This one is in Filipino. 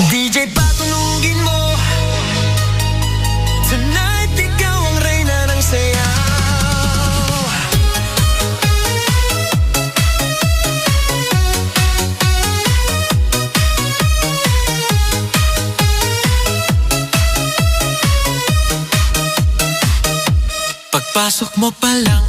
DJ patunugin mo, tonight ikaw ang reyna ng sayaw. Pagpasok mo pa lang